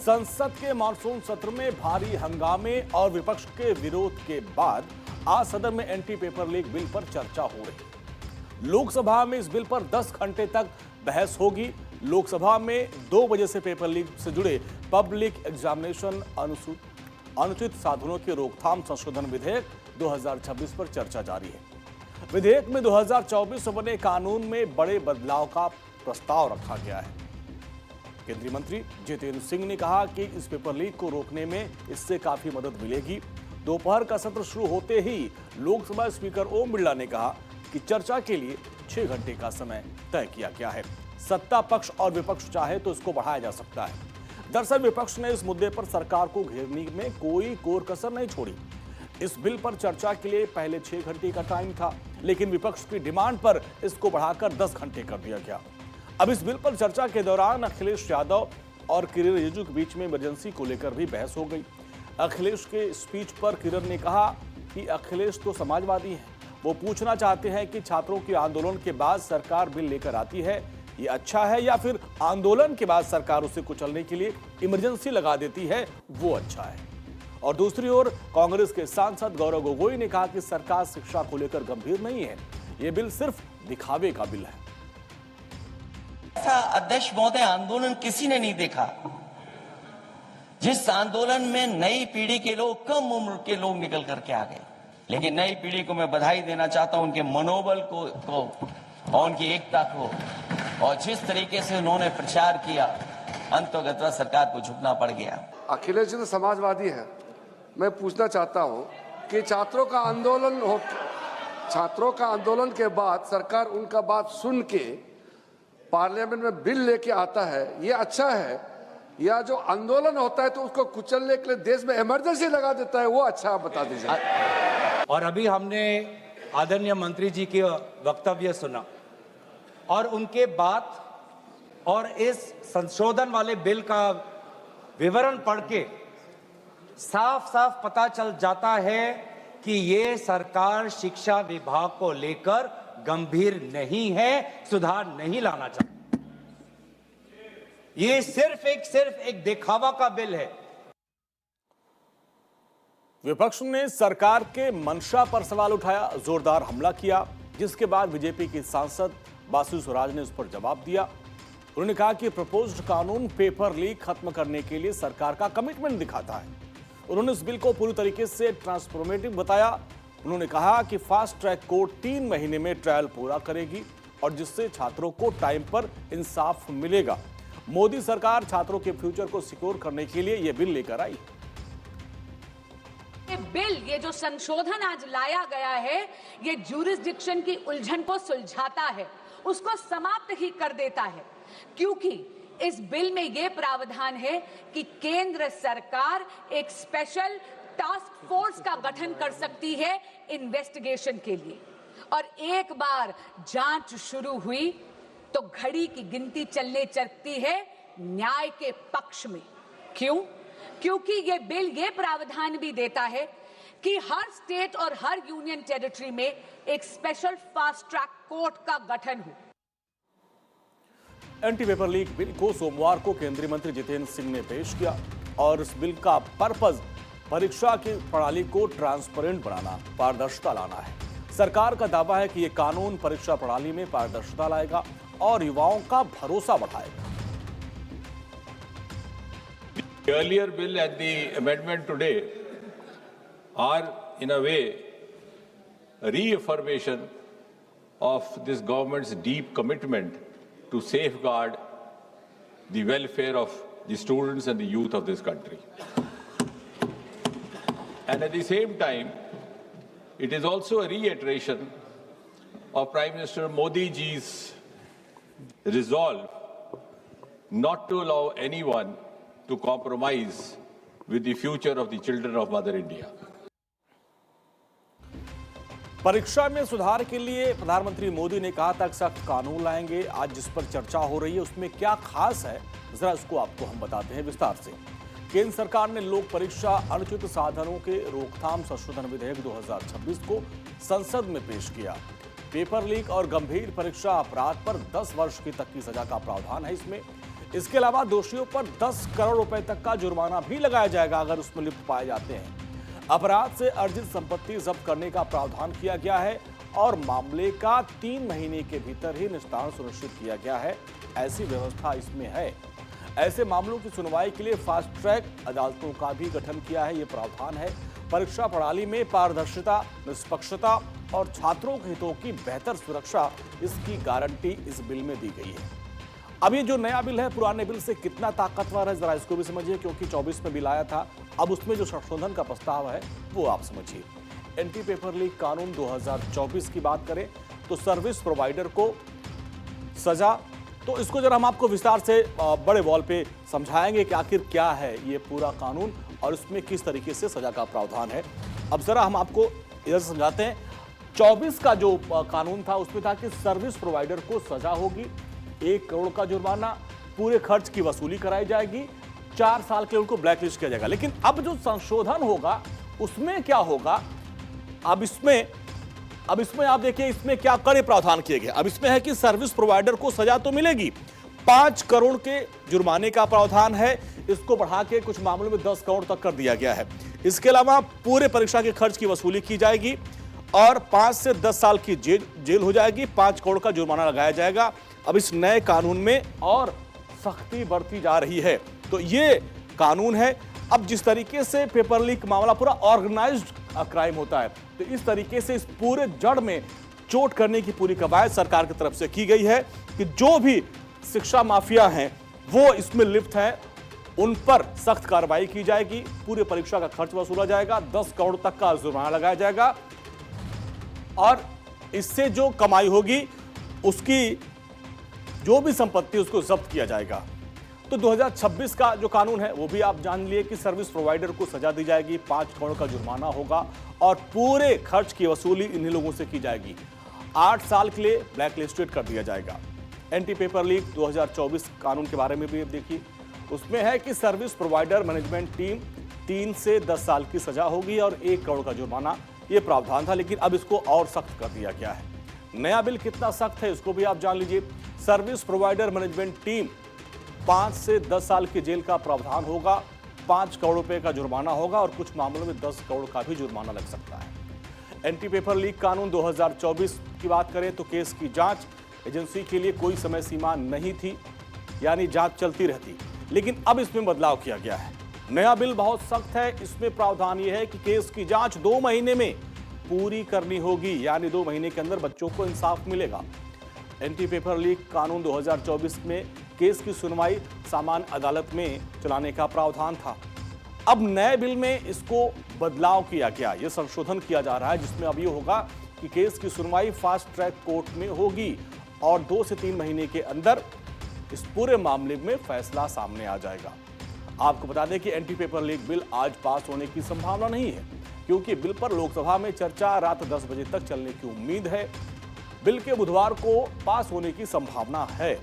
संसद के मानसून सत्र में भारी हंगामे और विपक्ष के विरोध के बाद आज सदन में एंटी पेपर लीक बिल पर चर्चा हो रही है। लोकसभा में इस बिल पर 10 घंटे तक बहस होगी। लोकसभा में 2 बजे से पेपर लीक से जुड़े पब्लिक एग्जामिनेशन अनुचित साधनों की रोकथाम संशोधन विधेयक 2026 पर चर्चा जारी है। विधेयक में 2024 से बने कानून में बड़े बदलाव का प्रस्ताव रखा गया है। केंद्रीय मंत्री जितेंद्र सिंह ने कहा कि इस पेपर लीक को रोकने में इससे काफी मदद मिलेगी। दोपहर का सत्र शुरू होते ही लोकसभा स्पीकर ओम बिरला ने कहा कि चर्चा के लिए 6 घंटे का समय तय किया गया है। सत्ता पक्ष और विपक्ष चाहे तो इसको बढ़ाया जा सकता है। दरअसल विपक्ष ने इस मुद्दे पर सरकार को घेरने में कोई कोर कसर नहीं छोड़ी। इस बिल पर चर्चा के लिए पहले 6 घंटे का टाइम था, लेकिन विपक्ष की डिमांड पर इसको बढ़ाकर 10 घंटे कर दिया गया। अब इस बिल पर चर्चा के दौरान अखिलेश यादव और किरण रिजिजू के बीच में इमरजेंसी को लेकर भी बहस हो गई। अखिलेश के स्पीच पर किरण ने कहा कि अखिलेश तो समाजवादी हैं, वो पूछना चाहते हैं कि छात्रों के आंदोलन के बाद सरकार बिल लेकर आती है, ये अच्छा है या फिर आंदोलन के बाद सरकार उसे कुचलने के लिए इमरजेंसी लगा देती है, वो अच्छा है। और दूसरी ओर कांग्रेस के सांसद गौरव गोगोई ने कहा कि सरकार शिक्षा को लेकर गंभीर नहीं है, ये बिल सिर्फ दिखावे का बिल है। ऐसा अध्यक्ष महोदय आंदोलन किसी ने नहीं देखा जिस आंदोलन में नई पीढ़ी के लोग, कम उम्र के लोग निकल करके आ गए। लेकिन नई पीढ़ी को मैं बधाई देना चाहता हूं, उनके मनोबल को और उनकी एकता को, और जिस तरीके से उन्होंने प्रचार किया, अंततः सरकार को झुकना पड़ गया। अखिलेश जी तो समाजवादी है। मैं पूछना चाहता हूं कि छात्रों का आंदोलन के बाद सरकार उनका बात सुन के पार्लियामेंट में बिल लेके आता है, ये अच्छा है, या जो आंदोलन होता है तो उसको कुचलने के लिए देश में इमरजेंसी लगा देता है, वो अच्छा आप बता दीजिए। और अभी हमने आदरणीय मंत्री जी के वक्तव्य सुना और उनके बात और इस संशोधन वाले बिल का विवरण पढ़ के साफ साफ पता चल जाता है कि ये सरकार शिक्षा विभाग को लेकर गंभीर नहीं है, सुधार नहीं लाना चाहती। ये सिर्फ एक दिखावा का बिल है। विपक्ष ने सरकार के मंशा पर सवाल उठाया, जोरदार हमला किया, जिसके बाद बीजेपी की सांसद बासु स्वराज ने उस पर जवाब दिया। उन्होंने कहा कि प्रपोज्ड कानून पेपर लीक खत्म करने के लिए सरकार का कमिटमेंट दिखाता है। उन्होंने इस बिल को पूरी तरीके से ट्रांसफॉर्मेटिव बताया। उन्होंने कहा कि फास्ट ट्रैक कोर्ट 3 महीने में ट्रायल पूरा करेगी और जिससे छात्रों को टाइम पर इंसाफ मिलेगा। मोदी सरकार छात्रों के फ्यूचर को सिक्योर करने के लिए यह बिल लेकर आई। ये जो संशोधन आज लाया गया है, ये ज्यूरिसडिक्शन की उलझन को सुलझाता है, उसको समाप्त ही कर देता है, क्योंकि इस बिल में यह प्रावधान है कि केंद्र सरकार एक स्पेशल टास्क फोर्स का गठन कर सकती है इन्वेस्टिगेशन के लिए, और एक बार जांच शुरू हुई तो घड़ी की गिनती चलने लगती है न्याय के पक्ष में। क्यों? क्योंकि ये बिल ये प्रावधान भी देता है कि हर स्टेट और हर यूनियन टेरिटरी में एक स्पेशल फास्ट ट्रैक कोर्ट का गठन हो। एंटी पेपर लीक बिल को सोमवार को केंद्रीय मंत्री जितेंद्र सिंह ने पेश किया और इस बिल का पर्पस परीक्षा की प्रणाली को ट्रांसपेरेंट बनाना, पारदर्शिता लाना है। सरकार का दावा है कि यह कानून परीक्षा प्रणाली में पारदर्शिता लाएगा और युवाओं का भरोसा बढ़ाएगा। The earlier bill and the amendment today are in a way a reaffirmation of this government's deep commitment to safeguard the welfare of the students and the youth of this country. And at the same time, it is also a reiteration of Prime Minister Modi ji's resolve not to allow anyone to compromise with the future of the children of Mother India. परीक्षा में सुधार के लिए प्रधानमंत्री मोदी ने कहा था कि सख्त कानून लाएंगे। आज जिस पर चर्चा हो रही है उसमें क्या खास है, जरा इसको आपको हम बताते हैं विस्तार से। केंद्र सरकार ने लोक परीक्षा अनुचित साधनों के रोकथाम संशोधन विधेयक 2026 को संसद में पेश किया। पेपर लीक और गंभीर परीक्षा अपराध पर 10 वर्ष की तक की सजा का प्रावधान है इसमें। इसके अलावा दोषियों पर 10 करोड़ रुपए तक का जुर्माना भी लगाया जाएगा अगर उसमें लिप्त पाए जाते हैं। अपराध से अर्जित संपत्ति जब्त करने का प्रावधान किया गया है और मामले का 3 महीने के भीतर ही निस्तारण सुनिश्चित किया गया है, ऐसी व्यवस्था इसमें है। ऐसे मामलों की सुनवाई के लिए फास्ट ट्रैक अदालतों का भी गठन किया है, ये प्रावधान है। परीक्षा प्रणाली में पारदर्शिता, निष्पक्षता और छात्रों के हितों की बेहतर सुरक्षा, इसकी गारंटी इस बिल में दी गई है। अब ये जो नया बिल है पुराने बिल से कितना ताकतवर है, जरा इसको भी समझिए, क्योंकि 24 में बिल आया था। अब उसमें जो संशोधन का प्रस्ताव है वो आप समझिए। एंटी पेपर लीक कानून 2024 की बात करें तो सर्विस प्रोवाइडर को सजा, तो इसको जरा हम आपको विस्तार से बड़े वॉल पे समझाएंगे कि आखिर क्या है ये पूरा कानून और इसमें किस तरीके से सजा का प्रावधान है। अब जरा हम आपको इधर समझाते हैं। 24 का जो कानून था उसमें था कि सर्विस प्रोवाइडर को सजा होगी, 1 करोड़ का जुर्माना, पूरे खर्च की वसूली कराई जाएगी, 4 साल के लिए उनको ब्लैकलिस्ट किया जाएगा। लेकिन अब जो संशोधन होगा उसमें क्या होगा, अब इसमें आप देखिए इसमें क्या कड़े प्रावधान किए गए। अब इसमें है कि सर्विस प्रोवाइडर को सजा तो मिलेगी, 5 करोड़ के जुर्माने का प्रावधान है, इसको बढ़ा के कुछ मामलों में 10 करोड़ तक कर दिया गया है। इसके अलावा पूरे परीक्षा के खर्च की वसूली की जाएगी और 5 से 10 साल की जेल हो जाएगी, 5 करोड़ का जुर्माना लगाया जाएगा। अब इस नए कानून में और सख्ती बढ़ती जा रही है। तो ये कानून है। अब जिस तरीके से पेपर लीक मामला पूरा ऑर्गेनाइज्ड क्राइम होता है, तो इस तरीके से इस पूरे जड़ में चोट करने की पूरी कवायद सरकार की तरफ से की गई है कि जो भी शिक्षा माफिया हैं वो इसमें लिप्त हैं, उन पर सख्त कार्रवाई की जाएगी, पूरे परीक्षा का खर्च वसूला जाएगा, 10 करोड़ तक का जुर्माना लगाया जाएगा और इससे जो कमाई होगी उसकी जो भी संपत्ति उसको जब्त किया जाएगा। तो 2026 का जो कानून है वो भी आप जान लिए कि सर्विस प्रोवाइडर को सजा दी जाएगी, 5 करोड़ का जुर्माना होगा और पूरे खर्च की वसूली इन्हीं लोगों से की जाएगी। 8 साल के लिए ब्लैक लिस्टेड कर दिया जाएगा। एंटी पेपर लीक 2024 कानून के बारे में भी देखिए, उसमें है कि सर्विस प्रोवाइडर मैनेजमेंट टीम 3 से 10 साल की सजा होगी और 1 करोड़ का जुर्माना, ये प्रावधान था, लेकिन अब इसको और सख्त कर दिया गया है। नया बिल कितना सख्त है इसको भी आप जान लीजिए। सर्विस प्रोवाइडर मैनेजमेंट टीम 5 से 10 साल की जेल का प्रावधान होगा, 5 करोड़ रुपए का जुर्माना होगा और कुछ मामलों में 10 करोड़ का भी जुर्माना लग सकता है। एंटी पेपर लीक कानून 2024 की बात करें तो केस की जांच एजेंसी के लिए कोई समय सीमा नहीं थी, यानी जांच चलती रहती, लेकिन अब इसमें बदलाव किया गया है। नया बिल बहुत सख्त है। इसमें प्रावधान यह है कि केस की जांच 2 महीने में पूरी करनी होगी, यानी 2 महीने के अंदर बच्चों को इंसाफ मिलेगा। एंटी पेपर लीक कानून 2024 में केस की सुनवाई सामान्य अदालत में चलाने का प्रावधान था। अब नए बिल में इसको बदलाव किया गया, यह संशोधन किया जा रहा है, जिसमें अब ये होगा कि केस की सुनवाई फास्ट ट्रैक कोर्ट में होगी और 2 से 3 महीने के अंदर इस पूरे मामले में फैसला सामने आ जाएगा। आपको बता दें कि एंटी पेपर लीक बिल आज पास होने की संभावना नहीं है, क्योंकि बिल पर लोकसभा में चर्चा रात 10 बजे तक चलने की उम्मीद है। बिल के बुधवार को पास होने की संभावना है।